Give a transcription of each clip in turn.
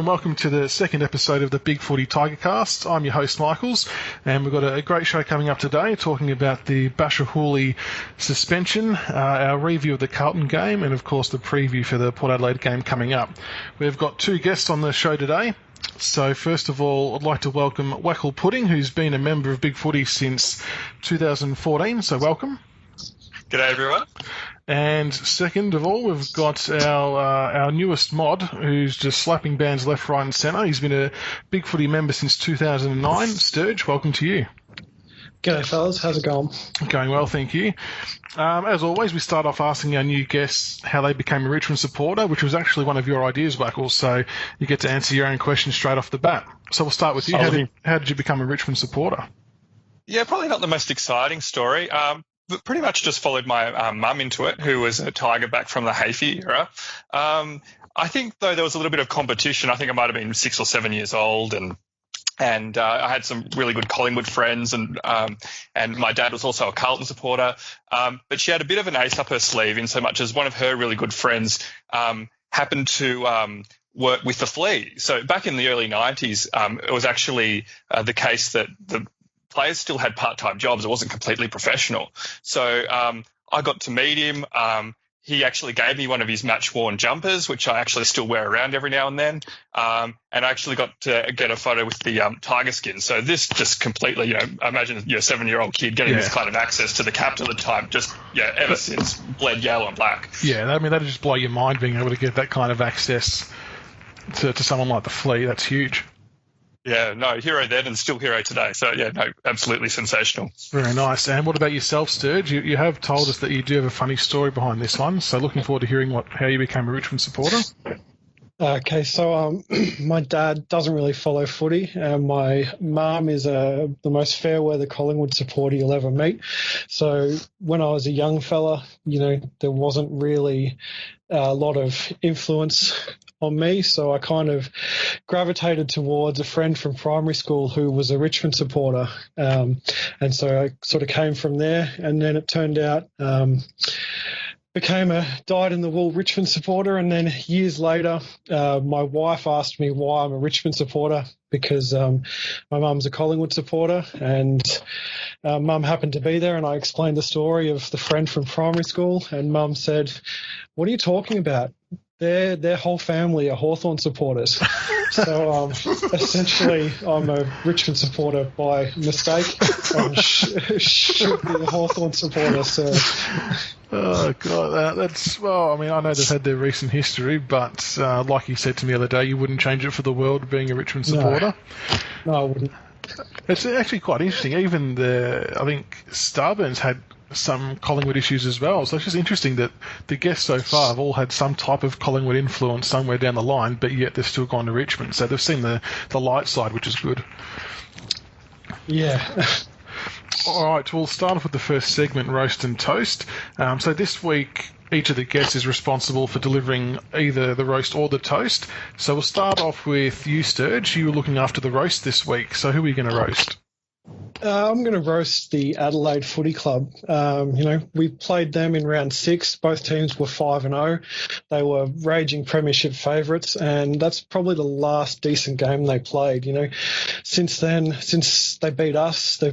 and welcome to the second episode of the Bigfooty Tigercast. I'm your host, Michaels, and we've got a great show coming up today, talking about the Houli suspension, our review of the Carlton game, and of course the preview for the Port Adelaide game coming up. We've got two guests on the show today. So first of all, I'd like to welcome Wackelpudding, who's been a member of Bigfooty since 2014, so welcome. G'day everyone. And second of all, we've got our newest mod, who's just slapping bands left, right and centre. He's been a Bigfooty member since 2009. Sterge, welcome to you. G'day fellas, how's it going? Going well, thank you. As always, we start off asking our new guests how they became a Richmond supporter, which was actually one of your ideas, Wackles, so you get to answer your own question straight off the bat. So we'll start with you. How did you become a Richmond supporter? Yeah, probably not the most exciting story. But pretty much just followed my mum into it, who was a Tiger back from the Hafey era. I think, though, there was a little bit of competition. I think I might have been 6 or 7 years old, and I had some really good Collingwood friends, and my dad was also a Carlton supporter. But she had a bit of an ace up her sleeve, in so much as one of her really good friends happened to work with the Flea. So back in the early 90s, it was actually the case that the players still had part-time jobs. It wasn't completely professional. So I got to meet him. He actually gave me one of his match-worn jumpers, which I actually still wear around every now and then. And I actually got to get a photo with the tiger skin. So this just completely, imagine your 7-year-old kid getting this kind of access to the captain at the time, ever since bled yellow and black. Yeah, I mean, that'd just blow your mind being able to get that kind of access to someone like the Flea. That's huge. Yeah, no, hero then and still hero today. So, yeah, no, absolutely sensational. Very nice. And what about yourself, Sterge? You have told us that you do have a funny story behind this one, so looking forward to hearing how you became a Richmond supporter. Okay, so my dad doesn't really follow footy, and my mum is the most fair-weather Collingwood supporter you'll ever meet. So when I was a young fella, there wasn't really a lot of influence on me, so I kind of gravitated towards a friend from primary school who was a Richmond supporter, and so I sort of came from there, and then it turned out became a dyed-in-the-wool Richmond supporter, and then years later my wife asked me why I'm a Richmond supporter, because my mum's a Collingwood supporter, and mum happened to be there, and I explained the story of the friend from primary school, and mum said, "What are you talking about? Their whole family are Hawthorn supporters." So essentially, I'm a Richmond supporter by mistake, and should be a Hawthorn supporter. So. Oh God, I know they've had their recent history, but like you said to me the other day, you wouldn't change it for the world being a Richmond supporter. No, I wouldn't. It's actually quite interesting. Even I think Starburns had some Collingwood issues as well. So it's just interesting that the guests so far have all had some type of Collingwood influence somewhere down the line, but yet they've still gone to Richmond. So they've seen the light side, which is good. Yeah. All right, we'll start off with the first segment, Roast and Toast. So this week, each of the guests is responsible for delivering either the roast or the toast. So we'll start off with you, Sterge. You were looking after the roast this week. So who are you going to roast? I'm going to roast the Adelaide Footy Club. We played them in round 6. Both teams were 5-0. They were raging premiership favourites, and that's probably the last decent game they played. Since then, since they beat us, they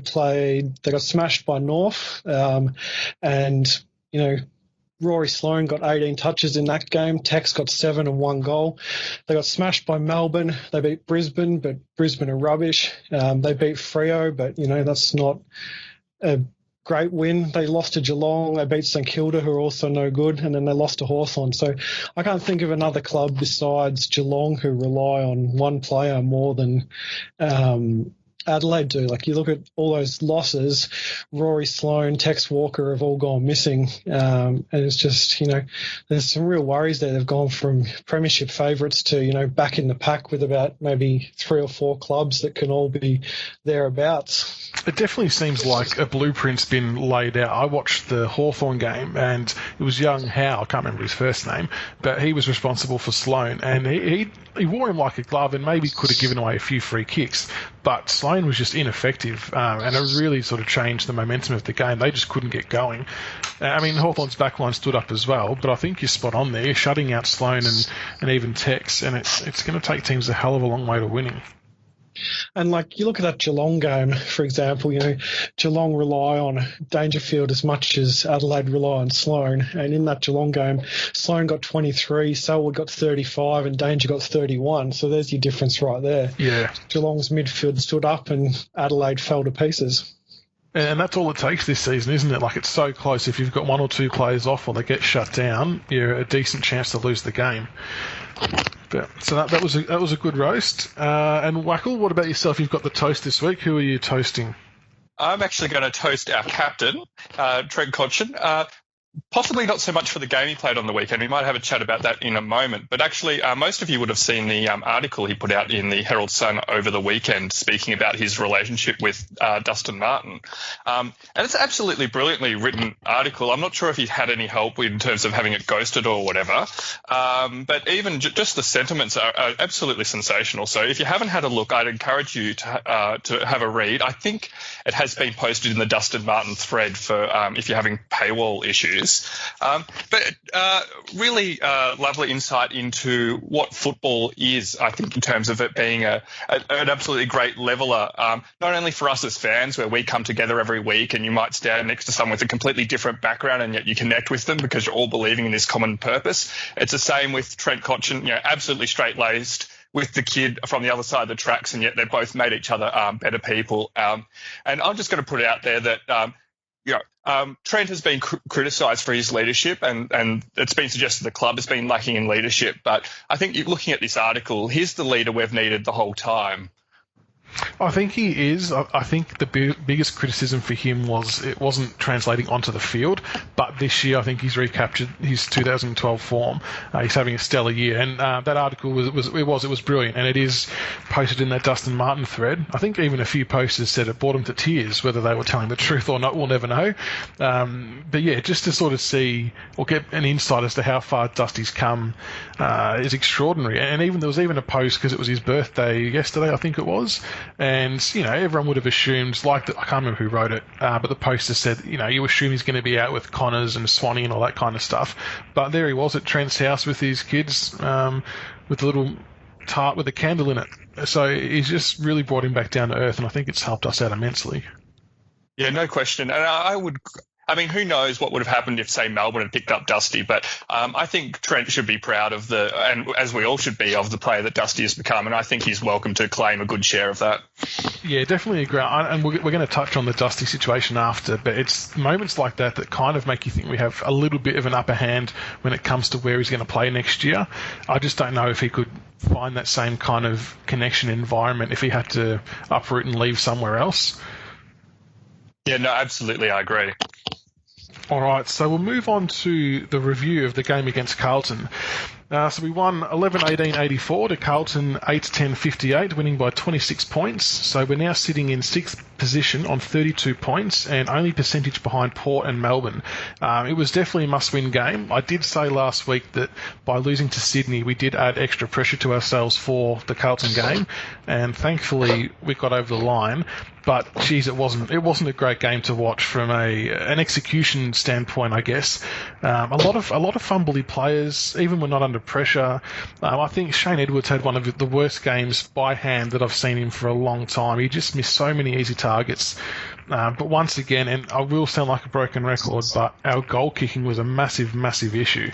got smashed by North, and Rory Sloane got 18 touches in that game. Tex got 7 and 1 goal. They got smashed by Melbourne. They beat Brisbane, but Brisbane are rubbish. They beat Freo, but, that's not a great win. They lost to Geelong. They beat St Kilda, who are also no good, and then they lost to Hawthorn. So I can't think of another club besides Geelong who rely on one player more than Adelaide do. Like, you look at all those losses, Rory Sloane, Tex Walker have all gone missing, and it's just, there's some real worries there. They've gone from premiership favourites to, back in the pack with about maybe 3 or 4 clubs that can all be thereabouts. It definitely seems like a blueprint's been laid out. I watched the Hawthorn game, and it was young Howe, I can't remember his first name, but he was responsible for Sloane, and he wore him like a glove and maybe could have given away a few free kicks. but Sloane was just ineffective, and it really sort of changed the momentum of the game. They just couldn't get going. I mean, Hawthorn's backline stood up as well, but I think you're spot on there. You're shutting out Sloane and even Tex, and it's going to take teams a hell of a long way to winning. And like you look at that Geelong game, for example, Geelong rely on Dangerfield as much as Adelaide rely on Sloane. And in that Geelong game, Sloane got 23, Selwood got 35, and Danger got 31. So there's your difference right there. Yeah. Geelong's midfield stood up and Adelaide fell to pieces. And that's all it takes this season, isn't it? Like, it's so close. If you've got one or two players off or they get shut down, you're a decent chance to lose the game. So that was a good roast. And Wackle, what about yourself? You've got the toast this week. Who are you toasting? I'm actually going to toast our captain, Trent Cotchin. Possibly not so much for the game he played on the weekend. We might have a chat about that in a moment. But actually, most of you would have seen the article he put out in the Herald Sun over the weekend speaking about his relationship with Dustin Martin. And it's an absolutely brilliantly written article. I'm not sure if he had any help in terms of having it ghosted or whatever. But even just the sentiments are absolutely sensational. So if you haven't had a look, I'd encourage you to have a read. I think it has been posted in the Dustin Martin thread for if you're having paywall issues. But really lovely insight into what football is, I think, in terms of it being an absolutely great leveller, not only for us as fans, where we come together every week and you might stand next to someone with a completely different background and yet you connect with them because you're all believing in this common purpose. It's the same with Trent Cotchin, absolutely straight-laced, with the kid from the other side of the tracks, and yet they've both made each other better people. And I'm just going to put it out there that Trent has been criticised for his leadership, and it's been suggested the club has been lacking in leadership. But I think looking at this article, he's the leader we've needed the whole time. I think he is. I think the biggest criticism for him was it wasn't translating onto the field. But this year, I think he's recaptured his 2012 form. He's having a stellar year, and that article was brilliant, and it is posted in that Dustin Martin thread. I think even a few posters said it brought him to tears. Whether they were telling the truth or not, we'll never know. But yeah, just to sort of see or get an insight as to how far Dusty's come is extraordinary. And there was even a post because it was his birthday yesterday, I think it was. And, everyone would have assumed, I can't remember who wrote it, but the poster said, you assume he's going to be out with Connors and Swanee and all that kind of stuff. But there he was at Trent's house with his kids, with a little tart with a candle in it. So he's just really brought him back down to earth, and I think it's helped us out immensely. Yeah, no question. And who knows what would have happened if, say, Melbourne had picked up Dusty, but I think Trent should be proud of and as we all should be, of the player that Dusty has become, and I think he's welcome to claim a good share of that. Yeah, definitely agree. And we're going to touch on the Dusty situation after, but it's moments like that kind of make you think we have a little bit of an upper hand when it comes to where he's going to play next year. I just don't know if he could find that same kind of connection environment if he had to uproot and leave somewhere else. Yeah, no, absolutely, I agree. All right, so we'll move on to the review of the game against Carlton. So we won 11-18-84 to Carlton 8-10-58, winning by 26 points. So we're now sitting in 6th position on 32 points and only percentage behind Port and Melbourne. It was definitely a must-win game. I did say last week that by losing to Sydney, we did add extra pressure to ourselves for the Carlton game, and thankfully we got over the line. But geez, it wasn't a great game to watch from an execution standpoint, I guess. A lot of fumbly players, even when not under pressure. I think Shane Edwards had one of the worst games by hand that I've seen him for a long time. He just missed so many easy targets. But once again, and I will sound like a broken record, but our goal kicking was a massive, massive issue.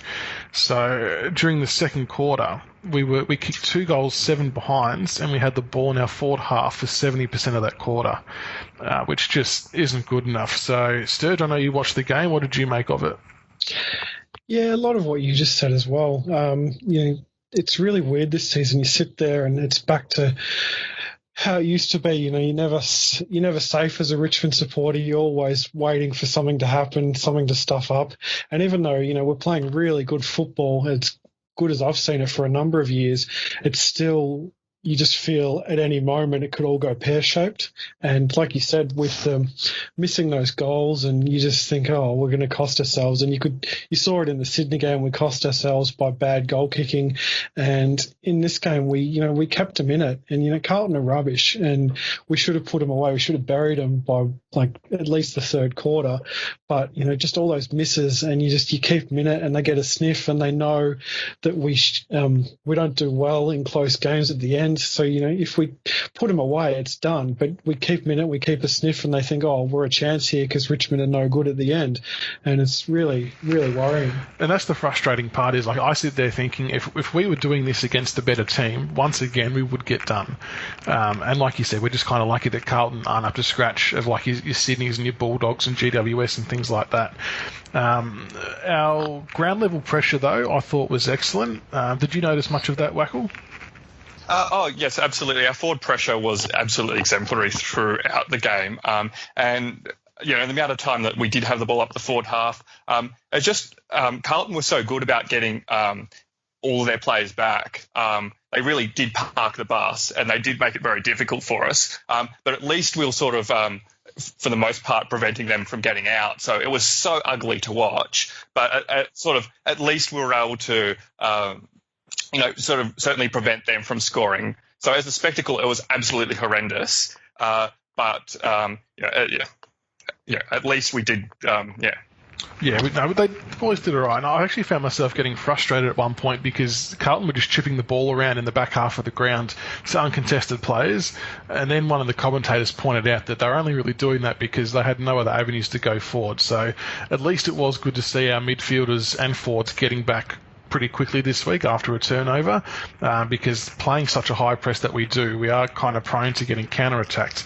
So during the second quarter, we kicked 2 goals, 7 behinds, and we had the ball in our forward half for 70% of that quarter, which just isn't good enough. So, Sterge, I know you watched the game. What did you make of it? Yeah, a lot of what you just said as well. It's really weird this season. You sit there and it's back to how it used to be. You're never safe as a Richmond supporter. You're always waiting for something to happen, something to stuff up. And even though, we're playing really good football, it's good as I've seen it for a number of years, it's still, you just feel at any moment it could all go pear-shaped. And like you said, with missing those goals, and you just think, oh, we're going to cost ourselves. And you saw it in the Sydney game. We cost ourselves by bad goal kicking. And in this game, we kept them in it. And, Carlton are rubbish, and we should have put them away. We should have buried them by at least the third quarter. But, just all those misses, and you keep them in it, and they get a sniff, and they know that we don't do well in close games at the end. So, if we put them away, it's done. But we keep them in it, we keep a sniff, and they think, oh, we're a chance here because Richmond are no good at the end. And it's really, really worrying. And that's the frustrating part is, I sit there thinking if we were doing this against a better team, once again, we would get done. And like you said, we're just kind of lucky that Carlton aren't up to scratch of like your Sydneys and your Bulldogs and GWS and things like that. Our ground level pressure, though, I thought was excellent. Did you notice much of that, Wackle? Yes, absolutely. Our forward pressure was absolutely exemplary throughout the game. And the amount of time that we did have the ball up the forward half, Carlton was so good about getting all of their players back. They really did park the bus, and they did make it very difficult for us. But at least we'll sort of, for the most part, preventing them from getting out. So it was so ugly to watch, but at least we were able to, certainly prevent them from scoring. So as a spectacle, it was absolutely horrendous. But at least we did, Yeah, but they boys did all right. And I actually found myself getting frustrated at one point because Carlton were just chipping the ball around in the back half of the ground to uncontested players. And then one of the commentators pointed out that they were only really doing that because they had no other avenues to go forward. So at least it was good to see our midfielders and forwards getting back pretty quickly this week after a turnover, because playing such a high press that we do, we are kind of prone to getting counter-attacked.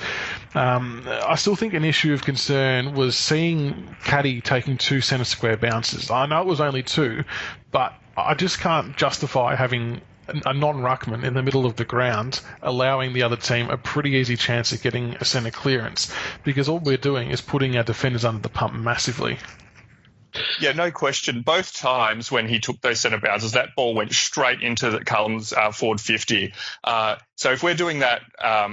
I still think an issue of concern was seeing Caddy taking 2 centre square bounces. I know it was only 2, but I just can't justify having a non-ruckman in the middle of the ground allowing the other team a pretty easy chance of getting a centre clearance, because all we're doing is putting our defenders under the pump massively. Yeah, no question. Both times when he took those centre bounces, that ball went straight into the Carlton's forward 50. So if we're doing that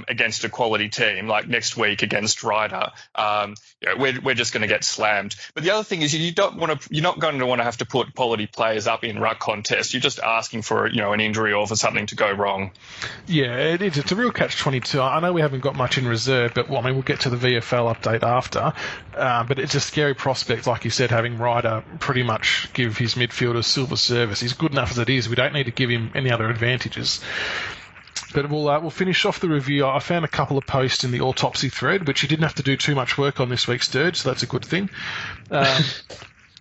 against a quality team, like next week against Ryder, we're just going to get slammed. But the other thing is you're not going to want to have to put quality players up in ruck contests. You're just asking for an injury or for something to go wrong. Yeah, it is. It's a real catch-22. I know we haven't got much in reserve, but we'll get to the VFL update after. But it's a scary prospect, like you said, having Ryder pretty much give his midfielder silver service. He's good enough as it is. We don't need to give him any other advantages. But we'll finish off the review. I found a couple of posts in the autopsy thread, which you didn't have to do too much work on this week, Sterge, so that's a good thing.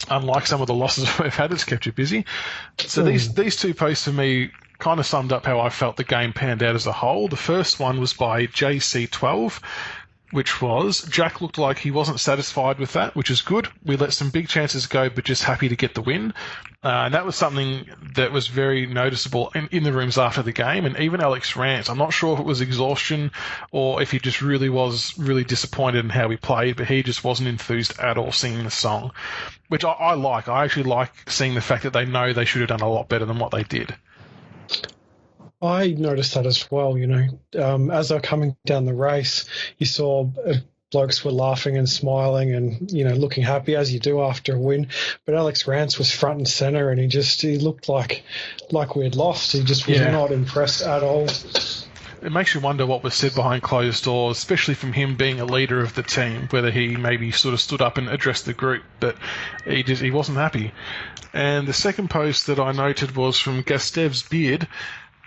Unlike some of the losses we've had, it's kept you busy. So these 2 posts for me kind of summed up how I felt the game panned out as a whole. The first one was by JC12, which was, Jack looked like he wasn't satisfied with that, which is good. We let some big chances go, but just happy to get the win. And that was something that was very noticeable in the rooms after the game. And even Alex Rance, I'm not sure if it was exhaustion or if he just really was really disappointed in how we played, but he just wasn't enthused at all singing the song, which I like. I actually like seeing the fact that they know they should have done a lot better than what they did. I noticed that as well, as they're coming down the race, you saw blokes were laughing and smiling and, looking happy as you do after a win. But Alex Rance was front and centre and he looked like we had lost. He just was not impressed at all. It makes you wonder what was said behind closed doors, especially from him being a leader of the team, whether he maybe sort of stood up and addressed the group, but he wasn't happy. And the second post that I noted was from Gastev's Beard,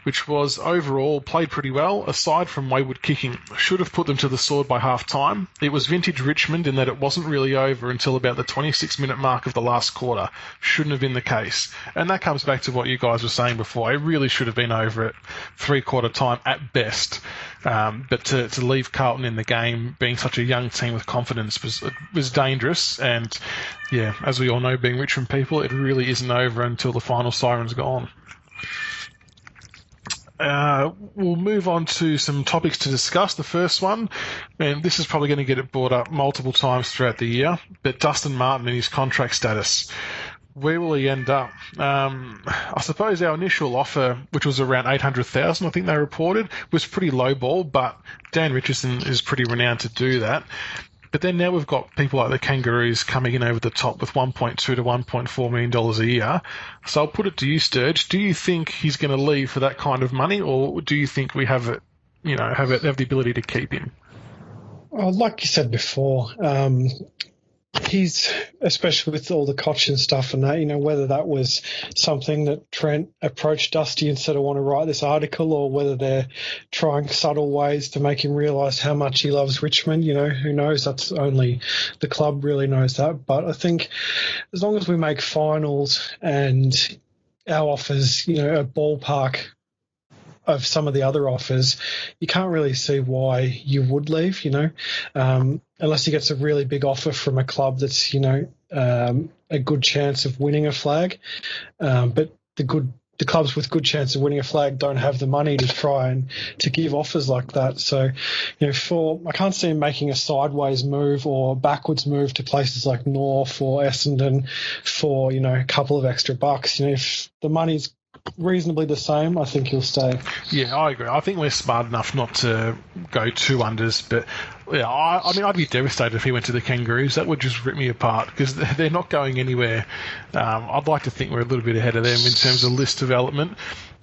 which was overall played pretty well, aside from wayward kicking. Should have put them to the sword by half-time. It was vintage Richmond in that it wasn't really over until about the 26-minute mark of the last quarter. Shouldn't have been the case. And that comes back to what you guys were saying before. It really should have been over at three-quarter time at best. But to leave Carlton in the game, being such a young team with confidence, was dangerous. And, yeah, as we all know, being Richmond people, it really isn't over until the final siren's gone. We'll move on to some topics to discuss. The first one, and this is probably going to get it brought up multiple times throughout the year, but Dustin Martin and his contract status. where will he end up? I suppose our initial offer, which was around 800,000, I think they reported, was pretty low ball, but Dan Richardson is pretty renowned to do that. But then now we've got people like the Kangaroos coming in over the top with $1.2 to $1.4 million a year. So I'll put it to you, Sterge. Do you think he's going to leave for that kind of money, or do you think we have it, have the ability to keep him? Well, like you said before, he's, especially with all the Cotchin stuff and that, whether that was something that Trent approached Dusty and said, I want to write this article, or whether they're trying subtle ways to make him realise how much he loves Richmond, who knows? That's only the club really knows that. But I think as long as we make finals and our offers, a ballpark of some of the other offers, you can't really see why you would leave, unless he gets a really big offer from a club that's, a good chance of winning a flag. But the clubs with good chance of winning a flag don't have the money to try and to give offers like that. So, I can't see him making a sideways move or backwards move to places like North or Essendon for, a couple of extra bucks. If the money's reasonably the same, I think he'll stay. Yeah, I agree. I think we're smart enough not to go two unders, but yeah, I'd be devastated if he went to the Kangaroos. That would just rip me apart because they're not going anywhere. I'd like to think we're a little bit ahead of them in terms of list development.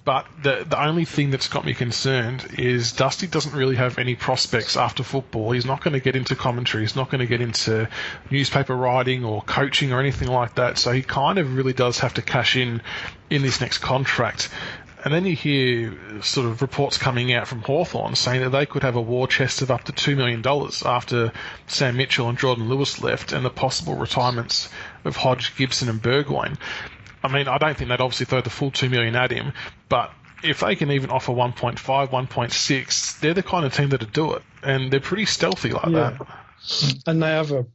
But the only thing that's got me concerned is Dusty doesn't really have any prospects after football. He's not going to get into commentary. He's not going to get into newspaper writing or coaching or anything like that. So he kind of really does have to cash in this next contract. And then you hear sort of reports coming out from Hawthorn saying that they could have a war chest of up to $2 million after Sam Mitchell and Jordan Lewis left, and the possible retirements of Hodge, Gibson and Burgoyne. I mean, I don't think they'd obviously throw the full $2 million at him, but if they can even offer 1.5, 1.6, they're the kind of team that'd do it, and they're pretty stealthy like that. And they have a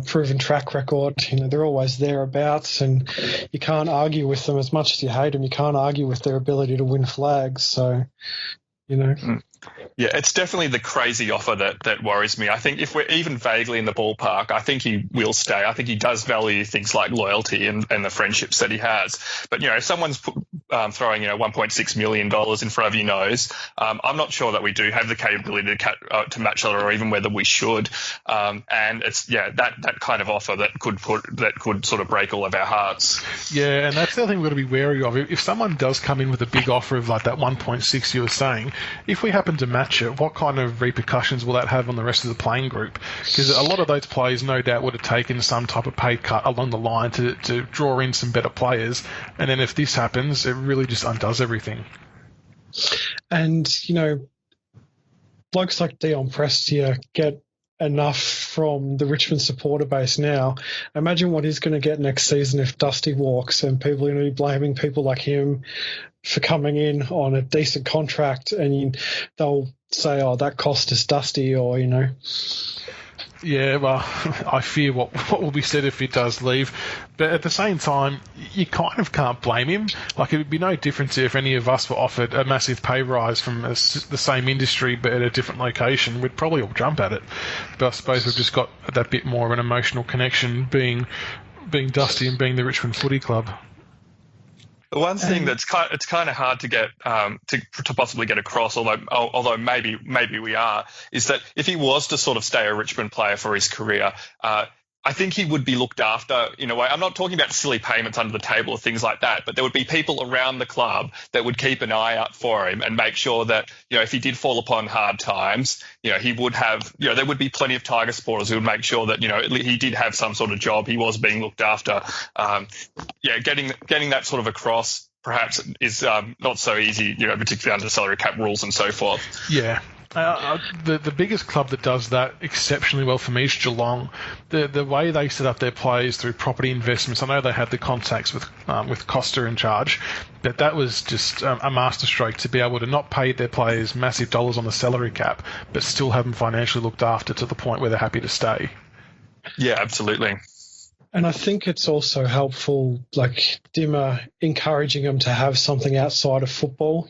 proven track record. They're always thereabouts, and you can't argue with them as much as you hate them. You can't argue with their ability to win flags. So, Yeah, it's definitely the crazy offer that worries me. I think if we're even vaguely in the ballpark, I think he will stay. I think he does value things like loyalty and the friendships that he has. But, if someone's throwing, $1.6 million in front of your nose, I'm not sure that we do have the capability to match that, or even whether we should. And it's, that kind of offer that could sort of break all of our hearts. Yeah, and that's the other thing we've got to be wary of. If someone does come in with a big offer of like that 1.6 you were saying, if we happen to match it, what kind of repercussions will that have on the rest of the playing group? Because a lot of those players no doubt would have taken some type of pay cut along the line to draw in some better players, and then if this happens, it really just undoes everything. And, blokes like Dion Prestia get enough from the Richmond supporter base now. Imagine what he's going to get next season if Dusty walks, and people are going to be blaming people like him for coming in on a decent contract, and they'll say, oh, that cost us Dusty, or, Yeah, well, I fear what will be said if he does leave. But at the same time, you kind of can't blame him. Like, it would be no different if any of us were offered a massive pay rise from the same industry but at a different location. We'd probably all jump at it. But I suppose we've just got that bit more of an emotional connection being Dusty and being the Richmond Footy Club. The one thing it's kind of hard to get to possibly get across, although maybe we are, is that if he was to sort of stay a Richmond player for his career, I think he would be looked after in a way. I'm not talking about silly payments under the table or things like that, but there would be people around the club that would keep an eye out for him and make sure that, if he did fall upon hard times, he would have, there would be plenty of Tiger supporters who would make sure that, he did have some sort of job. He was being looked after. Getting that sort of across perhaps is not so easy, particularly under salary cap rules and so forth. Yeah. The biggest club that does that exceptionally well for me is Geelong. The way they set up their players through property investments, I know they had the contacts with Costa in charge, but that was just a masterstroke to be able to not pay their players massive dollars on the salary cap, but still have them financially looked after to the point where they're happy to stay. Yeah, absolutely. And I think it's also helpful, like Dimmer encouraging him to have something outside of football.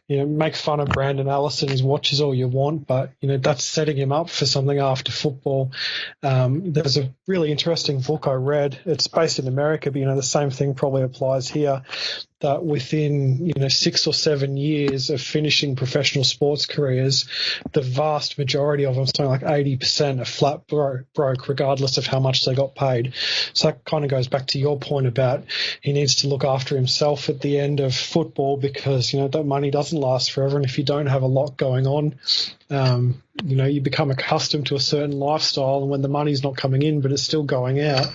Make fun of Brandon Ellis and his watches all you want, but that's setting him up for something after football. There's a really interesting book I read. It's based in America, but the same thing probably applies here. That within 6 or 7 years of finishing professional sports careers, the vast majority of them, something like 80%, are flat broke, regardless of how much they got paid. So that kind of goes back to your point about he needs to look after himself at the end of football, because that money doesn't last forever, and if you don't have a lot going on, you become accustomed to a certain lifestyle, and when the money's not coming in but it's still going out,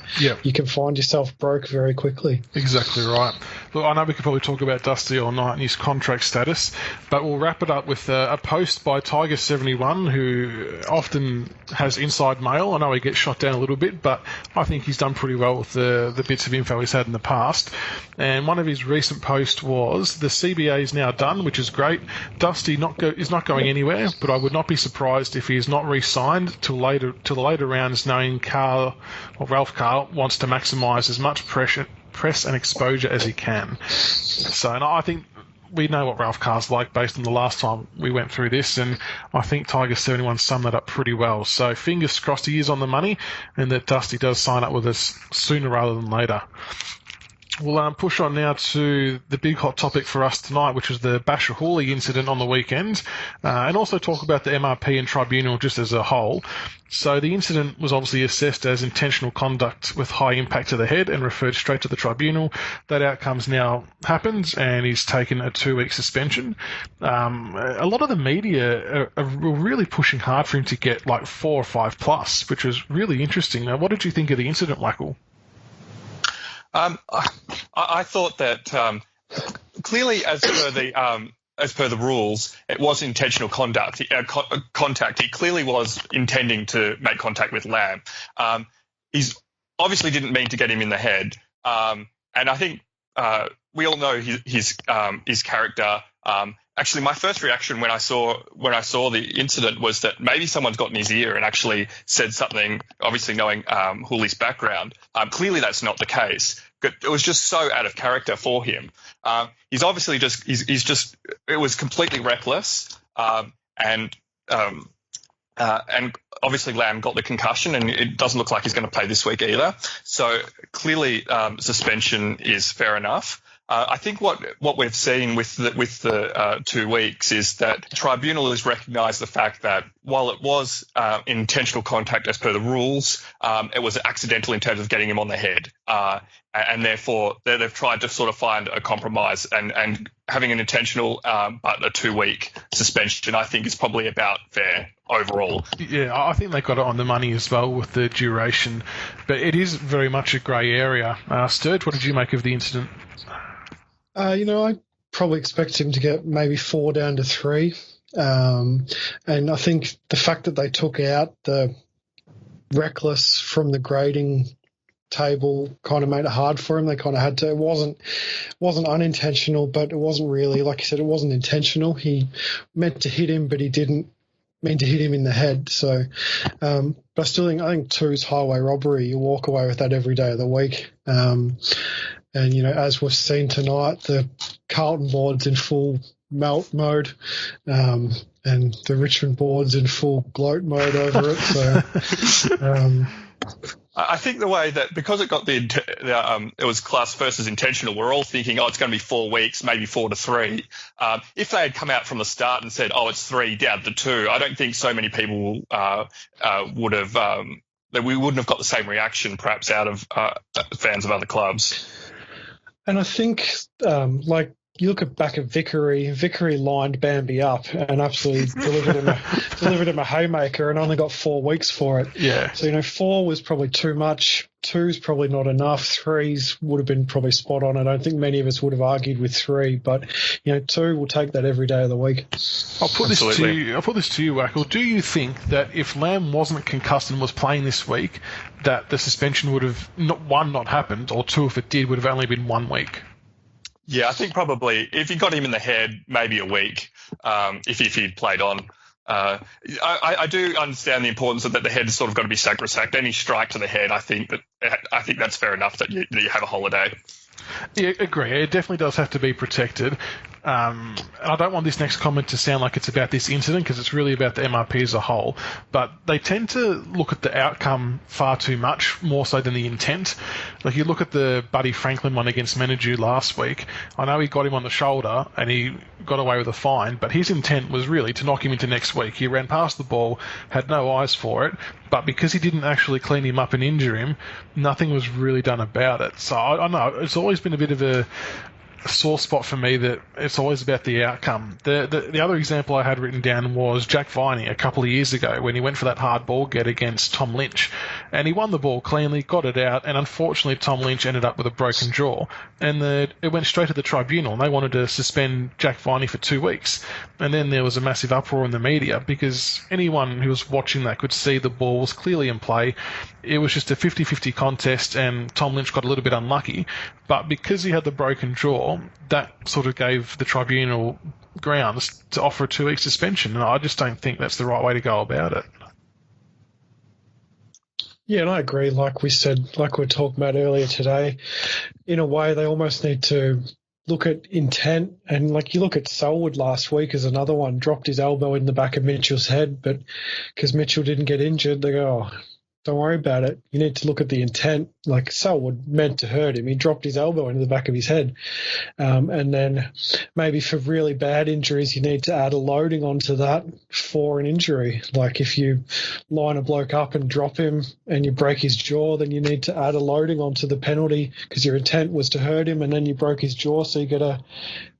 you can find yourself broke very quickly. Exactly right. Look, I know we could probably talk about Dusty all night and his contract status, but we'll wrap it up with a post by Tiger71, who often has inside mail. I know he gets shot down a little bit, but I think he's done pretty well with the bits of info he's had in the past. And one of his recent posts was, the CBA is now done, which is great. Dusty is not going anywhere, but I would not be surprised if he is not re-signed till the later rounds, knowing Ralph Carl wants to maximise as much press and exposure as he can. So, and I think we know what Ralph Carr's like based on the last time we went through this, and I think Tiger71 summed that up pretty well. So fingers crossed he is on the money, and that Dusty does sign up with us sooner rather than later. We'll push on now to the big hot topic for us tonight, which is the Basher Houli incident on the weekend, and also talk about the MRP and tribunal just as a whole. So the incident was obviously assessed as intentional conduct with high impact to the head and referred straight to the tribunal. That outcome's now happened, and he's taken a 2-week suspension. A lot of the media are really pushing hard for him to get like 4 or 5 plus, which was really interesting. Now, what did you think of the incident, Wackel? I thought that clearly, as per the rules, it was intentional contact. He clearly was intending to make contact with Lamb. He's obviously didn't mean to get him in the head, and I think we all know his character. Actually, my first reaction when I saw the incident was that maybe someone's got in his ear and actually said something, obviously knowing Houli's background. Clearly that's not the case. It was just so out of character for him. He's obviously it was completely reckless. And obviously Lamb got the concussion, and it doesn't look like he's going to play this week either. So clearly suspension is fair enough. I think what we've seen with the 2 weeks is that the tribunal has recognised the fact that while it was intentional contact as per the rules, it was accidental in terms of getting him on the head, and therefore they've tried to sort of find a compromise, and having an intentional but a 2-week suspension, I think, is probably about fair overall. Yeah, I think they got it on the money as well with the duration, but it is very much a grey area. Sterge, what did you make of the incident? I probably expect him to get maybe 4 down to 3. And I think the fact that they took out the reckless from the grading table kind of made it hard for him. They kind of had to. It wasn't unintentional, but it wasn't really, like you said, it wasn't intentional. He meant to hit him, but he didn't mean to hit him in the head. So, but I think 2's highway robbery. You walk away with that every day of the week. And, as we've seen tonight, the Carlton board's in full melt mode, and the Richmond board's in full gloat mode over it. So, I think the way that, because it got it was class versus intentional, we're all thinking, it's going to be 4 weeks, maybe 4 to 3. If they had come out from the start and said, it's 3 down to 2, I don't think so many people would have. That we wouldn't have got the same reaction, perhaps, out of fans of other clubs. And I think, you look back at Vickery lined Bambi up and absolutely delivered him a haymaker, and only got 4 weeks for it. Yeah. So 4 was probably too much. 2's probably not enough. 3's would have been probably spot on. I don't think many of us would have argued with 3, but 2 will take that every day of the week. I'll put this to you, Wackel. Do you think that if Lamb wasn't concussed and was playing this week, that the suspension would have not happened, or 2, if it did, would have only been 1 week? Yeah, I think probably if you got him in the head, maybe a week, if he'd played on. I do understand the importance of that the head has sort of got to be sacrosanct. Any strike to the head, I think that's fair enough that you have a holiday. Yeah, agree. It definitely does have to be protected. I don't want this next comment to sound like it's about this incident because it's really about the MRP as a whole, but they tend to look at the outcome far too much, more so than the intent. Like you look at the Buddy Franklin one against Menadue last week, I know he got him on the shoulder and he got away with a fine, but his intent was really to knock him into next week. He ran past the ball, had no eyes for it, but because he didn't actually clean him up and injure him, nothing was really done about it. So I know it's always been a bit of a sore spot for me that it's always about the outcome. The other example I had written down was Jack Viney a couple of years ago when he went for that hard ball get against Tom Lynch, and he won the ball cleanly, got it out, and unfortunately Tom Lynch ended up with a broken jaw, and it went straight to the tribunal, and they wanted to suspend Jack Viney for 2 weeks. And then there was a massive uproar in the media because anyone who was watching that could see the ball was clearly in play. It was just a 50-50 contest, and Tom Lynch got a little bit unlucky, but because he had the broken jaw, that sort of gave the tribunal grounds to offer a 2-week suspension, and I just don't think that's the right way to go about it. Yeah, and I agree. Like we said, like we were talking about earlier today, in a way they almost need to look at intent. And like you look at Selwood last week as another one, dropped his elbow in the back of Mitchell's head, but because Mitchell didn't get injured, they go, oh, don't worry about it. You need to look at the intent. Like Selwood meant to hurt him. He dropped his elbow into the back of his head. And then maybe for really bad injuries, you need to add a loading onto that for an injury. Like if you line a bloke up and drop him and you break his jaw, then you need to add a loading onto the penalty because your intent was to hurt him and then you broke his jaw, so you get a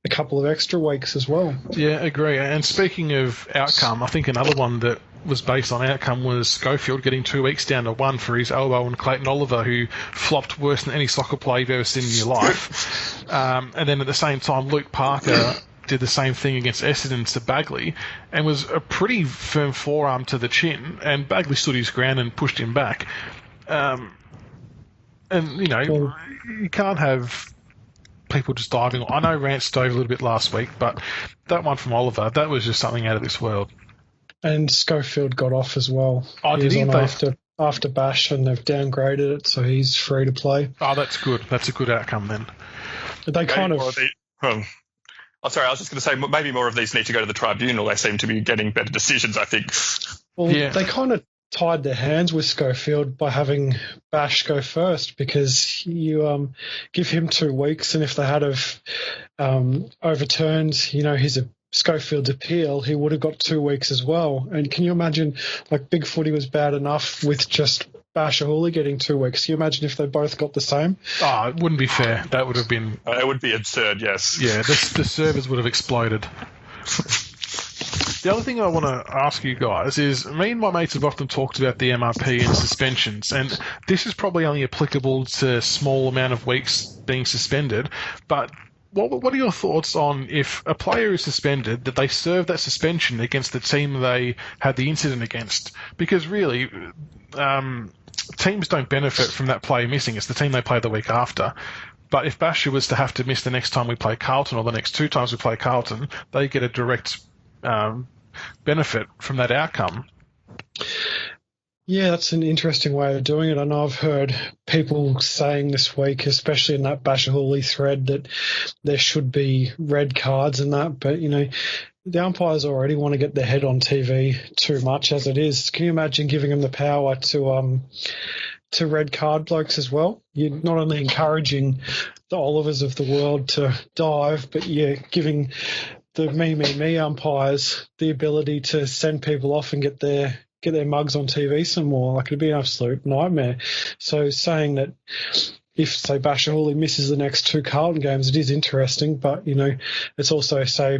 couple of extra weeks as well. Yeah, agree. And speaking of outcome, I think another one that was based on outcome was Schofield getting 2 weeks down to 1 for his elbow, and Clayton Oliver, who flopped worse than any soccer play you've ever seen in your life. And then at the same time, Luke Parker did the same thing against Essendon to Bagley, and was a pretty firm forearm to the chin, and Bagley stood his ground and pushed him back. And, you know, you can't have people just diving. I know Rance dove a little bit last week, but that one from Oliver, that was just something out of this world. And Schofield got off as well. Oh, did he? After Bash, and they've downgraded it, so he's free to play. Oh, that's good. That's a good outcome then. They kind of... sorry, I was just going to say maybe more of these need to go to the tribunal. They seem to be getting better decisions, I think. Well, yeah. They kind of tied their hands with Schofield by having Bash go first, because you give him 2 weeks, and if they had overturned, you know, his Schofield's appeal, he would have got 2 weeks as well. And can you imagine, like, Bigfooty was bad enough with just Bash or Houli getting 2 weeks. Can you imagine if they both got the same? Oh, it wouldn't be fair. That would have been... it would be absurd, yes. Yeah, the servers would have exploded. The other thing I want to ask you guys is, me and my mates have often talked about the MRP and suspensions, and this is probably only applicable to a small amount of weeks being suspended, but what are your thoughts on if a player is suspended, that they serve that suspension against the team they had the incident against? Because really, teams don't benefit from that player missing. It's the team they play the week after. But if Basher was to have to miss the next time we play Carlton or the next 2 times we play Carlton, they get a direct benefit from that outcome. Yeah, that's an interesting way of doing it. I know I've heard people saying this week, especially in that Basher Houli thread, that there should be red cards and that, but, you know, the umpires already want to get their head on TV too much as it is. Can you imagine giving them the power to red card blokes as well? You're not only encouraging the Olivers of the world to dive, but you're giving the me umpires the ability to send people off and get their mugs on TV some more. Like, it'd be an absolute nightmare. So saying that if, say, Basher Houli misses the next 2 Carlton games, it is interesting, but, you know, it's also, say,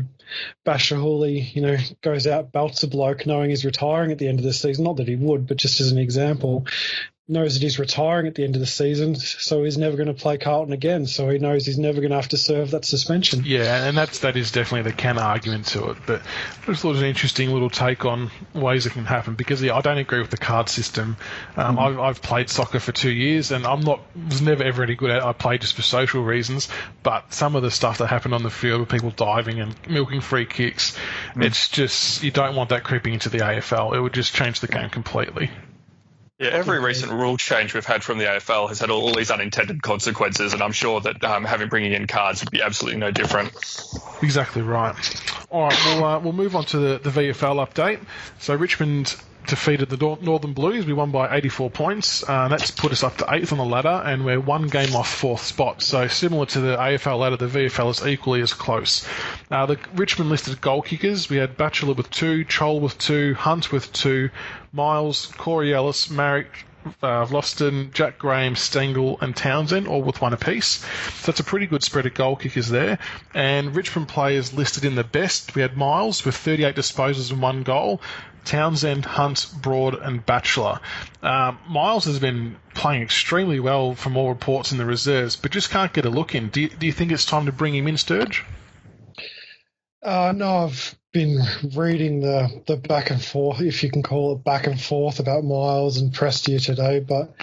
Basher Houli, you know, goes out, belts a bloke knowing he's retiring at the end of the season. Not that he would, but just as an example, knows that he's retiring at the end of the season, so he's never going to play Carlton again. So he knows he's never going to have to serve that suspension. Yeah, and that is definitely the can argument to it. But I just thought it was an interesting little take on ways it can happen because I don't agree with the card system. I've played soccer for 2 years, and was never ever any good at it. I played just for social reasons. But some of the stuff that happened on the field with people diving and milking free kicks, it's just you don't want that creeping into the AFL. It would just change the game completely. Yeah, every recent rule change we've had from the AFL has had all these unintended consequences, and I'm sure that bringing in cards would be absolutely no different. Exactly right. All right, we'll move on to the VFL update. So Richmond defeated the Northern Blues. We won by 84 points. That's put us up to 8th on the ladder, and we're one game off 4th spot. So similar to the AFL ladder, the VFL is equally as close. The Richmond listed goal kickers. We had Batchelor with 2, Chol with 2, Hunt with 2, Miles, Corey Ellis, Marrick, Vlosten, Jack Graham, Stengel and Townsend, all with 1 apiece. So it's a pretty good spread of goal kickers there. And Richmond players listed in the best, we had Miles with 38 disposals and 1 goal, Townsend, Hunt, Broad and Batchelor. Miles has been playing extremely well from all reports in the reserves, but just can't get a look in. Do you think it's time to bring him in, Sterge? No, I've been reading the back and forth, if you can call it back and forth, about Miles and Prestia today. But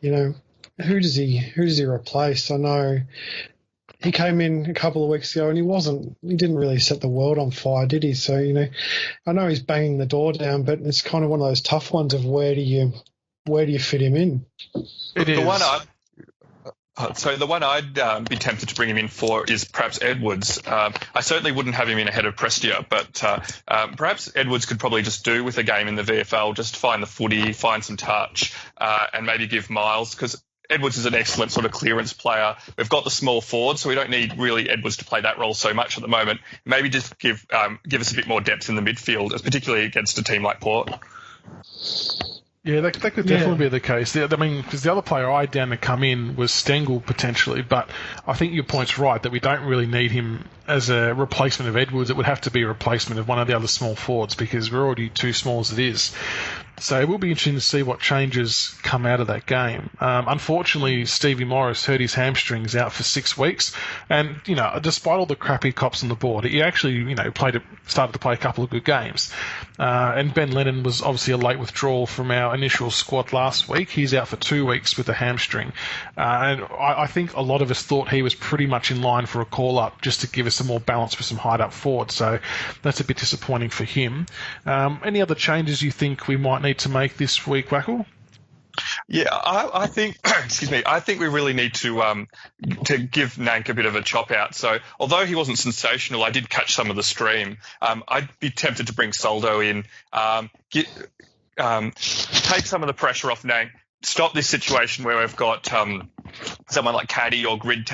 who does he replace? I know he came in a couple of weeks ago and he didn't really set the world on fire, did he? So I know he's banging the door down, but it's kind of one of those tough ones of where do you fit him in? It is. The one I'd be tempted to bring him in for is perhaps Edwards. I certainly wouldn't have him in ahead of Prestia, but perhaps Edwards could probably just do with a game in the VFL, just find the footy, find some touch, and maybe give Miles, because Edwards is an excellent sort of clearance player. We've got the small forward, so we don't need really Edwards to play that role so much at the moment. Maybe just give us a bit more depth in the midfield, particularly against a team like Port. Yeah, that could definitely be the case. Because the other player I had down to come in was Stengel potentially, but I think your point's right that we don't really need him as a replacement of Edwards. It would have to be a replacement of one of the other small forwards because we're already too small as it is. So it will be interesting to see what changes come out of that game. Unfortunately, Stevie Morris hurt his hamstrings out for 6 weeks, and despite all the crappy cops on the board, he actually started to play a couple of good games. And Ben Lennon was obviously a late withdrawal from our initial squad last week. He's out for 2 weeks with a hamstring, and I think a lot of us thought he was pretty much in line for a call up just to give us some more balance with some hide up forward. So that's a bit disappointing for him. Any other changes you think we might need to make this week, Wackle? Yeah, I think, I think we really need to give Nank a bit of a chop out. So although he wasn't sensational, I did catch some of the stream. I'd be tempted to bring Soldo in, take some of the pressure off Nank, stop this situation where we've got someone like Caddy or Grig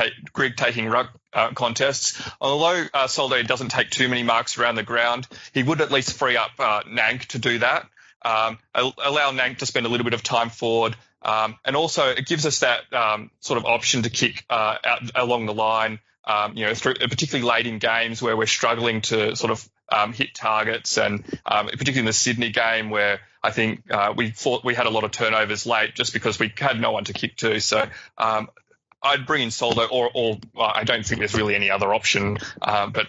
taking ruck contests. Although Soldo doesn't take too many marks around the ground, he would at least free up Nank to do that. Allow Nank to spend a little bit of time forward, and also it gives us that sort of option to kick out along the line, through, particularly late in games where we're struggling to sort of hit targets, and particularly in the Sydney game where I think we had a lot of turnovers late just because we had no one to kick to. So I'd bring in Soldo, or I don't think there's really any other option, but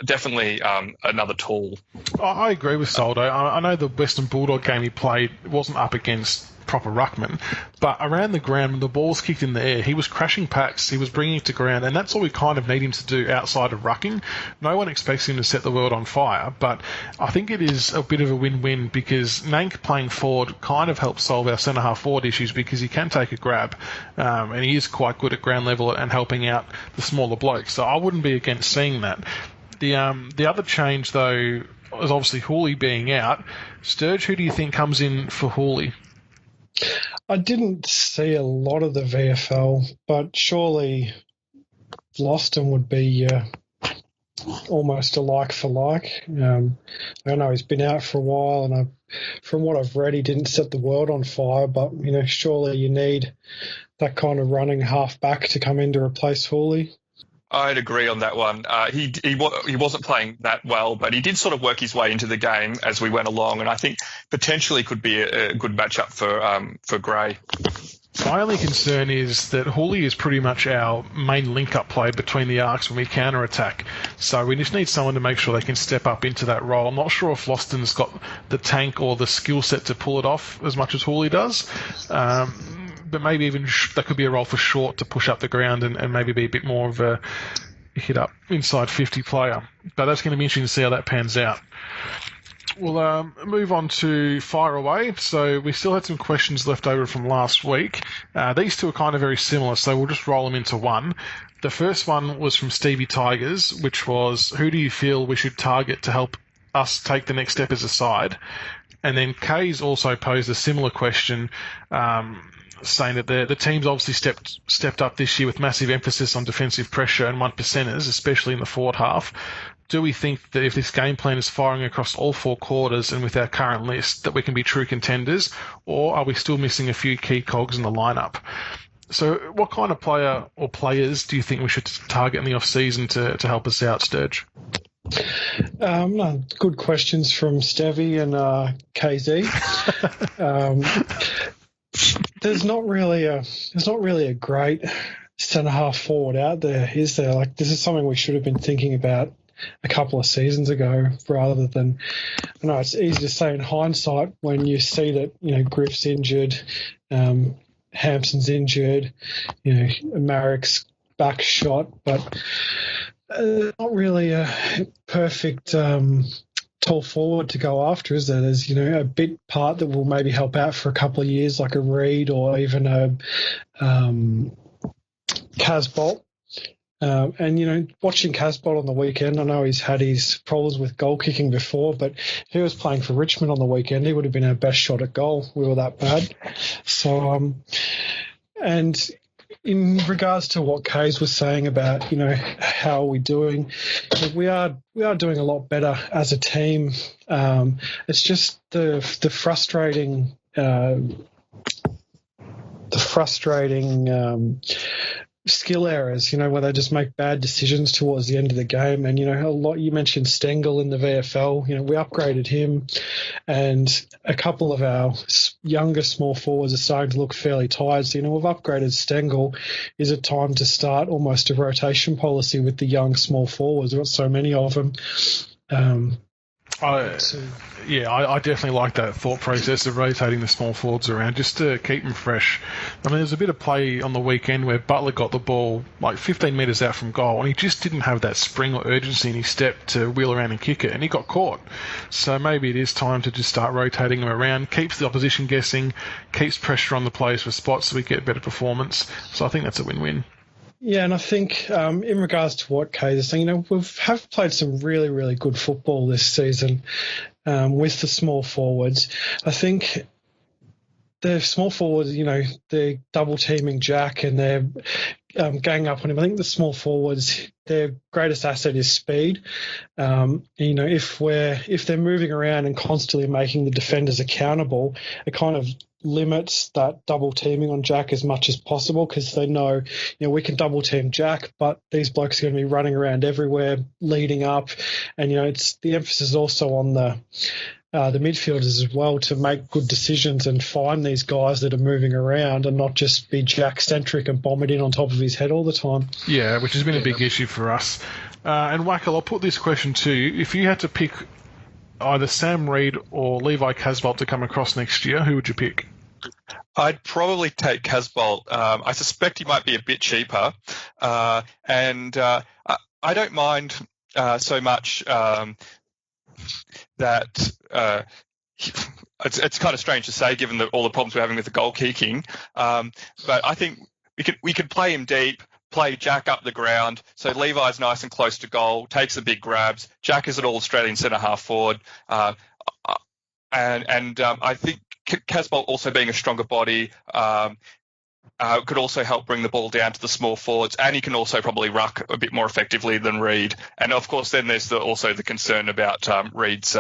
definitely another tool. I agree with Soldo. I know the Western Bulldog game he played wasn't up against proper ruckman, but around the ground when the ball's kicked in the air, he was crashing packs, he was bringing it to ground, and that's all we kind of need him to do outside of rucking. No one expects him to set the world on fire, but I think it is a bit of a win-win because Nank playing forward kind of helps solve our centre-half forward issues because he can take a grab, and he is quite good at ground level and helping out the smaller blokes, so I wouldn't be against seeing that. The other change, though, is obviously Houli being out. Sterge, who do you think comes in for Houli? I didn't see a lot of the VFL, but surely Vlosten would be almost a like for like. I know he's been out for a while, and from what I've read, he didn't set the world on fire, but surely you need that kind of running half back to come in to replace Houli. I'd agree on that one. He wasn't playing that well, but he did sort of work his way into the game as we went along, and I think potentially could be a good matchup for Gray. My only concern is that Houli is pretty much our main link-up play between the arcs when we counter-attack. So we just need someone to make sure they can step up into that role. I'm not sure if Loston's got the tank or the skill set to pull it off as much as Houli does. But maybe even that could be a role for Short to push up the ground and maybe be a bit more of a hit-up inside 50 player. But that's going to be interesting to see how that pans out. We'll move on to Fire Away. So we still had some questions left over from last week. These two are kind of very similar, so we'll just roll them into one. The first one was from Stevie Tigers, which was, who do you feel we should target to help us take the next step as a side? And then Kay's also posed a similar question, saying that the team's obviously stepped up this year with massive emphasis on defensive pressure and 1%ers, especially in the forward half. Do we think that if this game plan is firing across all four quarters and with our current list, that we can be true contenders, or are we still missing a few key cogs in the lineup? So what kind of player or players do you think we should target in the off-season to help us out, Sterge? Good questions from Stevie and KZ. There's not really a great centre-half forward out there, is there? Like, this is something we should have been thinking about a couple of seasons ago, rather than, I know it's easy to say in hindsight when you see that, Griff's injured, Hampson's injured, Marrick's back shot, but not really a perfect tall forward to go after, is there? There's, a bit part that will maybe help out for a couple of years, like a Reed or even a Casbolt. And, watching Casbolt on the weekend, I know he's had his problems with goal kicking before, but if he was playing for Richmond on the weekend, he would have been our best shot at goal. We were that bad. So, and in regards to what Kays was saying about, how are we doing, we are doing a lot better as a team. It's just the frustrating skill errors, where they just make bad decisions towards the end of the game. And, a lot, you mentioned Stengel in the VFL, we upgraded him, and a couple of our younger small forwards are starting to look fairly tired. So, we've upgraded Stengel. Is it time to start almost a rotation policy with the young small forwards? We've got so many of them. I definitely like that thought process of rotating the small forwards around just to keep them fresh. I mean, there's a bit of play on the weekend where Butler got the ball like 15 metres out from goal and he just didn't have that spring or urgency in his step to wheel around and kick it, and he got caught. So maybe it is time to just start rotating them around, keeps the opposition guessing, keeps pressure on the players for spots so we get better performance. So I think that's a win-win. Yeah, and I think in regards to what Kay is saying, we have played some really, really good football this season with the small forwards. I think the small forwards, they're double teaming Jack and they're gang up on him. I think the small forwards, their greatest asset is speed. If they're moving around and constantly making the defenders accountable, it kind of limits that double teaming on Jack as much as possible, because they know, we can double team Jack, but these blokes are going to be running around everywhere, leading up, and it's the emphasis also on the midfielders as well to make good decisions and find these guys that are moving around and not just be Jack-centric and bomb it in on top of his head all the time. Yeah, which has been a big issue for us. And Wackel, I'll put this question to you. If you had to pick either Sam Reid or Levi Casbolt to come across next year, who would you pick? I'd probably take Casbolt. I suspect he might be a bit cheaper. And I don't mind so much that it's kind of strange to say given all the problems we're having with the goal kicking. But I think we could play him deep, play Jack up the ground, so Levi's nice and close to goal, takes the big grabs. Jack is an all-Australian centre-half forward. And I think Casbolt also being a stronger body could also help bring the ball down to the small forwards, and he can also probably ruck a bit more effectively than Reid. And, of course, then there's also the concern about Reid's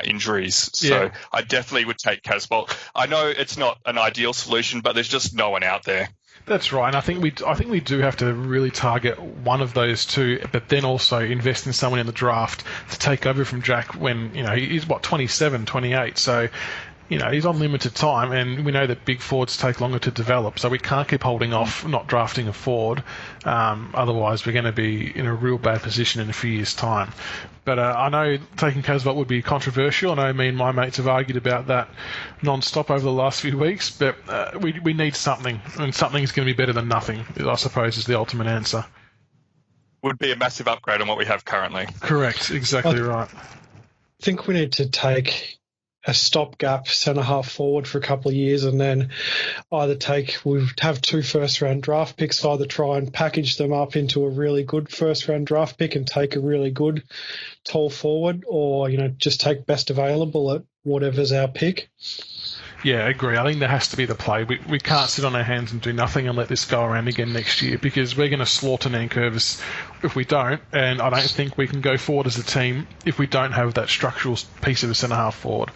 injuries. So I definitely would take Casbolt. I know it's not an ideal solution, but there's just no one out there. That's right, and I think we do have to really target one of those two, but then also invest in someone in the draft to take over from Jack when he's 27, 28, so. He's on limited time, and we know that big forwards take longer to develop, so we can't keep holding off not drafting a forward. Otherwise, we're going to be in a real bad position in a few years' time. But I know taking Casbolt would be controversial. I know me and my mates have argued about that non-stop over the last few weeks, but we need something, and something is going to be better than nothing, I suppose, is the ultimate answer. Would be a massive upgrade on what we have currently. Correct, exactly right. I think we need to take a stopgap centre-half forward for a couple of years, and then we have 2 first-round draft picks, either try and package them up into a really good first-round draft pick and take a really good tall forward, or, just take best available at whatever's our pick. Yeah, I agree. I think there has to be the play. We can't sit on our hands and do nothing and let this go around again next year, because we're going to slaughter Nankervis if we don't, and I don't think we can go forward as a team if we don't have that structural piece of a centre-half forward.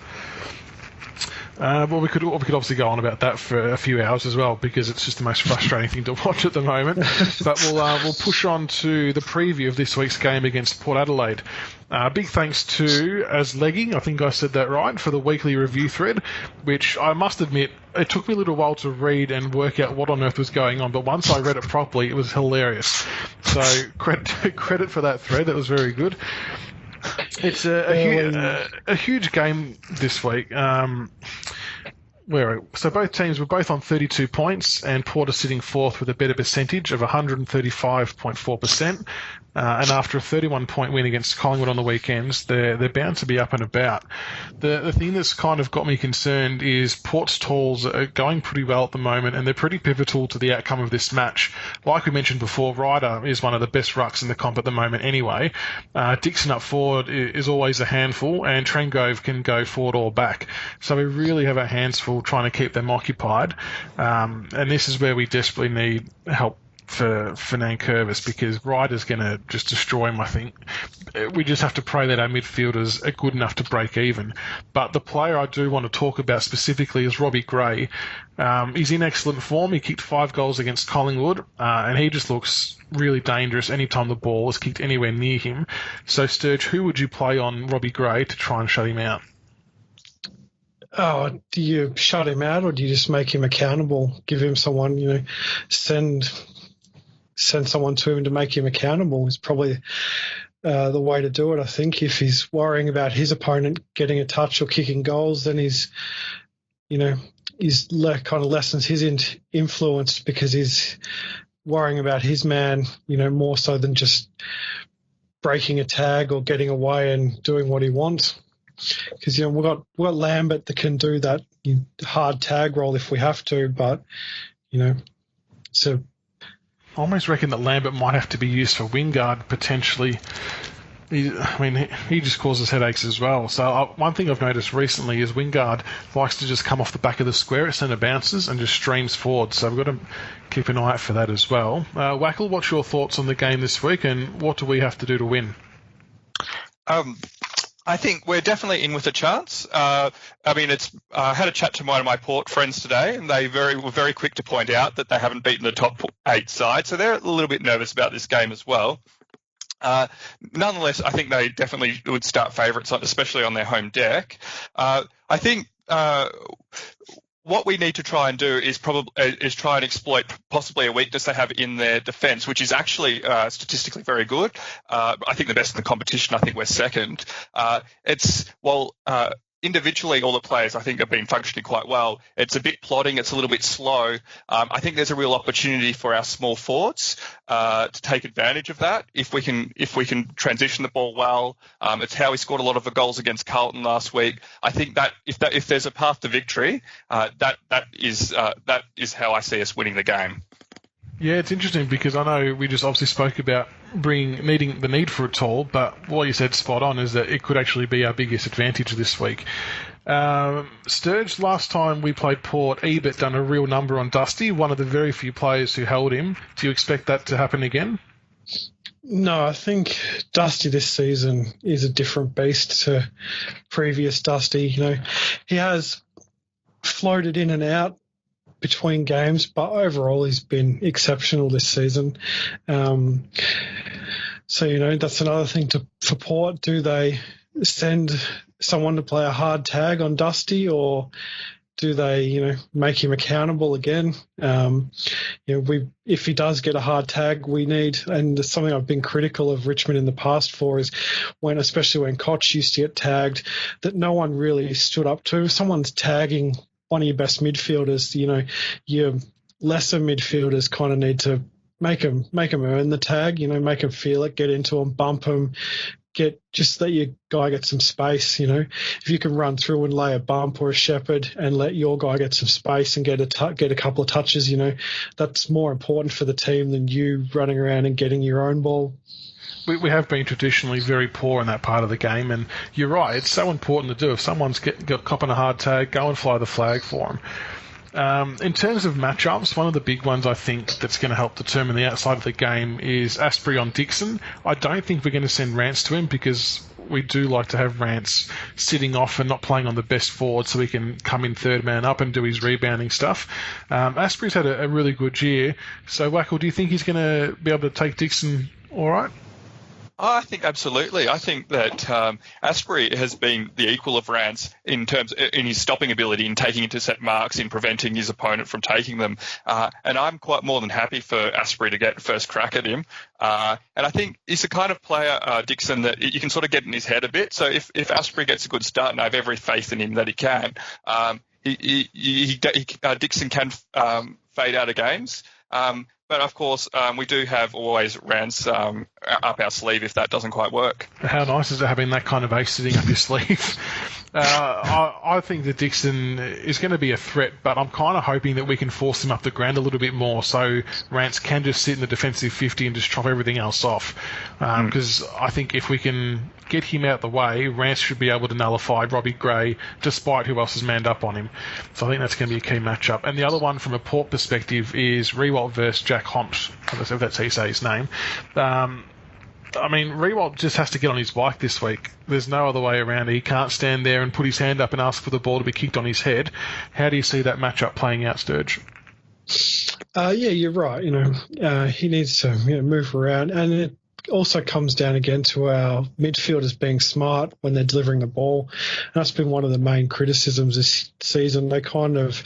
But we could obviously go on about that for a few hours as well, because it's just the most frustrating thing to watch at the moment. But we'll push on to the preview of this week's game against Port Adelaide. Big thanks to As Leggy, I think I said that right, for the weekly review thread, which I must admit, it took me a little while to read and work out what on earth was going on, but once I read it properly, it was hilarious. So credit for that thread, that was very good. It's a huge game this week. So both teams were both on 32 points, and Port are sitting fourth with a better percentage of 135.4%. And after a 31-point win against Collingwood on the weekends, they're bound to be up and about. The thing that's kind of got me concerned is Port's tools are going pretty well at the moment, and they're pretty pivotal to the outcome of this match. Like we mentioned before, Ryder is one of the best rucks in the comp at the moment anyway. Dixon up forward is always a handful, and Trengove can go forward or back. So we really have our hands full trying to keep them occupied. And this is where we desperately need help for Nankervis, because Ryder's going to just destroy him, I think. We just have to pray that our midfielders are good enough to break even. But the player I do want to talk about specifically is Robbie Gray. He's in excellent form. He kicked 5 goals against Collingwood, and he just looks really dangerous anytime the ball is kicked anywhere near him. So, Sterge, who would you play on Robbie Gray to try and shut him out? Oh, do you shut him out, or do you just make him accountable? Give him someone, send someone to him to make him accountable is probably the way to do it, I think. If he's worrying about his opponent getting a touch or kicking goals, then he's kind of lessens his influence, because he's worrying about his man, more so than just breaking a tag or getting away and doing what he wants. Because we've got Lambert that can do that hard tag roll if we have to, but so. I almost reckon that Lambert might have to be used for Wingard potentially. He just causes headaches as well. So one thing I've noticed recently is Wingard likes to just come off the back of the square at centre bounces and just streams forward. So we've got to keep an eye out for that as well. Wackel, what's your thoughts on the game this week, and what do we have to do to win? I think we're definitely in with a chance. I had a chat to one of my Port friends today, and they were very quick to point out that they haven't beaten the top 8 side, so they're a little bit nervous about this game as well. Nonetheless, I think they definitely would start favourites, especially on their home deck. I think what we need to try and do is try and exploit possibly a weakness they have in their defence, which is actually statistically very good. I think the best in the competition. I think we're second. Individually, all the players I think have been functioning quite well. It's a bit plodding. It's a little bit slow. I think there's a real opportunity for our small forwards to take advantage of that if we can transition the ball well. It's how we scored a lot of the goals against Carlton last week. I think that if there's a path to victory, that is how I see us winning the game. Yeah, it's interesting because I know we just obviously spoke about needing the need for a tall, but what you said spot on is that it could actually be our biggest advantage this week. Sterge, last time we played Port, Ebert done a real number on Dusty, one of the very few players who held him. Do you expect that to happen again? No, I think Dusty this season is a different beast to previous Dusty. He has floated in and out between games, but overall he's been exceptional this season. So, that's another thing for Port. Do they send someone to play a hard tag on Dusty, or do they, make him accountable again? If he does get a hard tag, we need, and there's something I've been critical of Richmond in the past for, is especially when Cotch used to get tagged, that no one really stood up to. If someone's tagging one of your best midfielders, your lesser midfielders kind of need to make them earn the tag, make them feel it, get into them, bump them, just let your guy get some space. If you can run through and lay a bump or a shepherd and let your guy get some space and get a couple of touches, that's more important for the team than you running around and getting your own ball. We have been traditionally very poor in that part of the game, and you're right, it's so important to do. If someone's got copping a hard tag, go and fly the flag for them. In terms of matchups, one of the big ones I think that's going to help determine the outside of the game is Asprey on Dixon. I don't think we're going to send Rance to him, because we do like to have Rance sitting off and not playing on the best forward, so he can come in third man up and do his rebounding stuff. Asprey's had a really good year. So, Wackel, do you think he's going to be able to take Dixon all right? I think absolutely. I think that Asprey has been the equal of Rance in his stopping ability, in taking intercept marks, in preventing his opponent from taking them. And I'm quite more than happy for Asprey to get first crack at him. And I think he's the kind of player, Dixon, that you can sort of get in his head a bit. So if Asprey gets a good start, and I have every faith in him that he can, Dixon can fade out of games. But, of course, we do have always Rance up our sleeve if that doesn't quite work. How nice is it having that kind of ace sitting up your sleeve? I think that Dixon is going to be a threat, but I'm kind of hoping that we can force him up the ground a little bit more, so Rance can just sit in the defensive 50 and just chop everything else off. Because I think if we can get him out the way, Rance should be able to nullify Robbie Gray, despite who else is manned up on him. So I think that's going to be a key matchup. And the other one from a Port perspective is Rewalt versus Jack Hompt, if that's how you say his name. Rewalt just has to get on his bike this week. There's no other way around it. He can't stand there and put his hand up and ask for the ball to be kicked on his head. How do you see that matchup playing out, Sterge? Yeah, you're right. He needs to move around, and it also comes down again to our midfielders being smart when they're delivering the ball. And that's been one of the main criticisms this season. They kind of,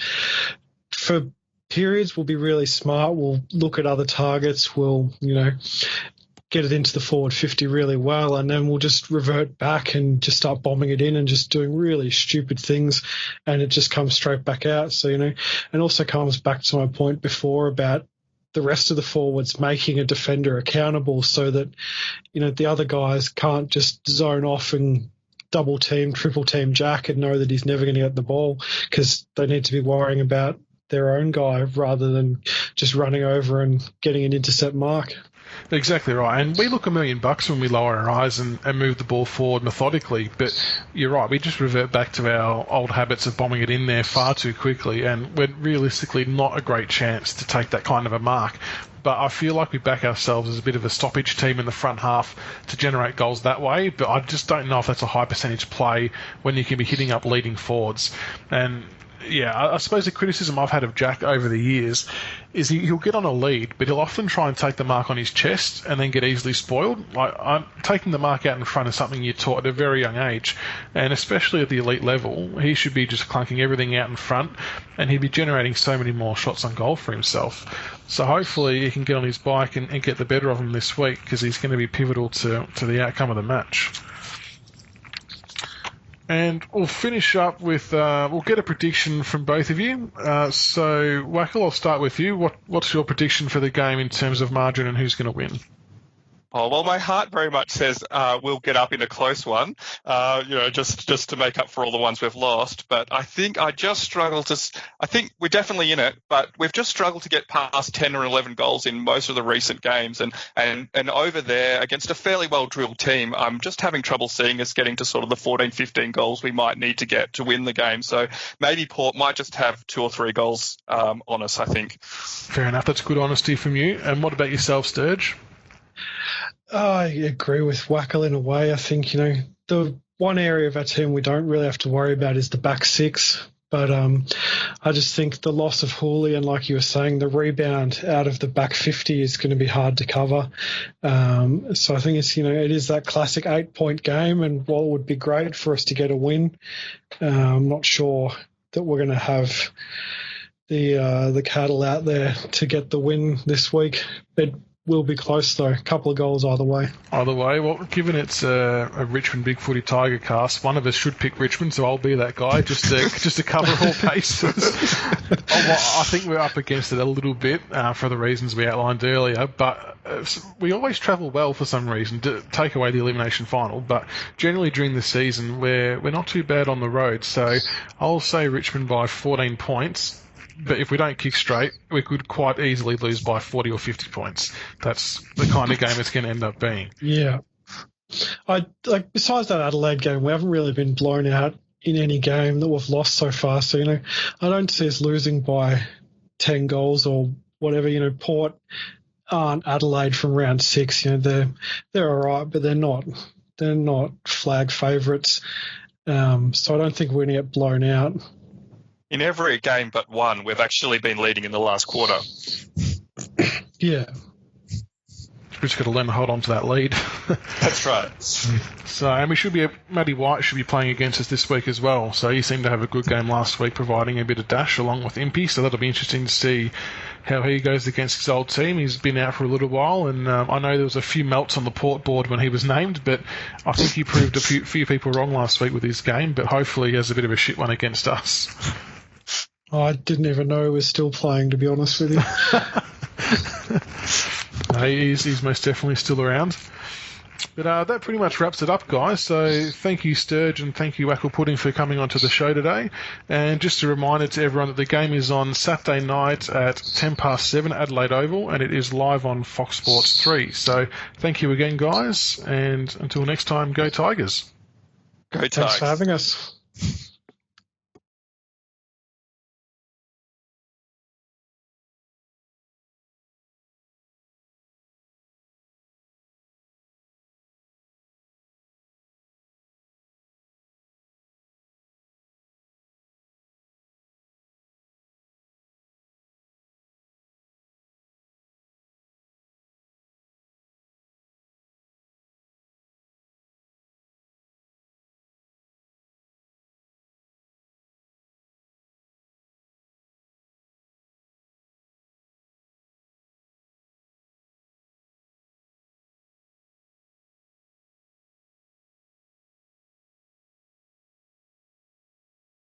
for periods, will be really smart. We'll look at other targets. We'll, get it into the forward 50 really well, and then we'll just revert back and just start bombing it in and just doing really stupid things, and it just comes straight back out. So, and also comes back to my point before about the rest of the forwards making a defender accountable, so that, the other guys can't just zone off and double team, triple team Jack and know that he's never going to get the ball, because they need to be worrying about their own guy rather than just running over and getting an intercept mark. Exactly right, and we look $1 million when we lower our eyes and move the ball forward methodically, but you're right, we just revert back to our old habits of bombing it in there far too quickly, and we're realistically not a great chance to take that kind of a mark. But I feel like we back ourselves as a bit of a stoppage team in the front half to generate goals that way, but I just don't know if that's a high percentage play when you can be hitting up leading forwards. And yeah, I suppose the criticism I've had of Jack over the years is he'll get on a lead, but he'll often try and take the mark on his chest and then get easily spoiled. Taking the mark out in front is something you're taught at a very young age, and especially at the elite level, he should be just clunking everything out in front, and he'd be generating so many more shots on goal for himself. So hopefully he can get on his bike and get the better of him this week, because he's going to be pivotal to the outcome of the match. And we'll finish up with, we'll get a prediction from both of you. So, Wackel, I'll start with you. What's your prediction for the game in terms of margin and who's going to win? Oh, well, my heart very much says we'll get up in a close one, just to make up for all the ones we've lost. But I think I think we're definitely in it, but we've just struggled to get past 10 or 11 goals in most of the recent games. And over there, against a fairly well-drilled team, I'm just having trouble seeing us getting to sort of the 14, 15 goals we might need to get to win the game. So maybe Port might just have 2 or 3 goals on us, I think. Fair enough. That's good honesty from you. And what about yourself, Sterge? I agree with Wackel in a way. I think, the one area of our team we don't really have to worry about is the back six. But I just think the loss of Houli and, like you were saying, the rebound out of the back 50 is going to be hard to cover. So I think it is that classic 8-point game, and while it would be great for us to get a win, I'm not sure that we're going to have the cattle out there to get the win this week. It will be close, though. A couple of goals either way. Either way, well, given it's a Richmond Bigfooty Tigercast, one of us should pick Richmond, so I'll be that guy just to cover all bases. I think we're up against it a little bit for the reasons we outlined earlier, but we always travel well for some reason, to take away the elimination final, but generally during the season we're not too bad on the road, so I'll say Richmond by 14 points. But if we don't kick straight, we could quite easily lose by 40 or 50 points. That's the kind of game it's going to end up being. Yeah. Besides that Adelaide game, we haven't really been blown out in any game that we've lost so far. So, I don't see us losing by 10 goals or whatever. Port aren't Adelaide from round 6. They're all right, but they're not flag favourites. So I don't think we're going to get blown out. In every game but one, we've actually been leading in the last quarter. Yeah. We've just got to learn to hold on to that lead. That's right. So, and Matty White should be playing against us this week as well. So he seemed to have a good game last week, providing a bit of dash along with Impey. So that'll be interesting to see how he goes against his old team. He's been out for a little while, and I know there was a few melts on the Port board when he was named, but I think he proved a few people wrong last week with his game, but hopefully he has a bit of a shit one against us. I didn't even know he was still playing, to be honest with you. No, he's most definitely still around. But that pretty much wraps it up, guys. So thank you, Sterge, and thank you, Wackelpudding, for coming onto the show today. And just a reminder to everyone that the game is on Saturday night at 7:10 Adelaide Oval, and it is live on Fox Sports 3. So thank you again, guys, and until next time, go Tigers. Go Tigers. Thanks for having us.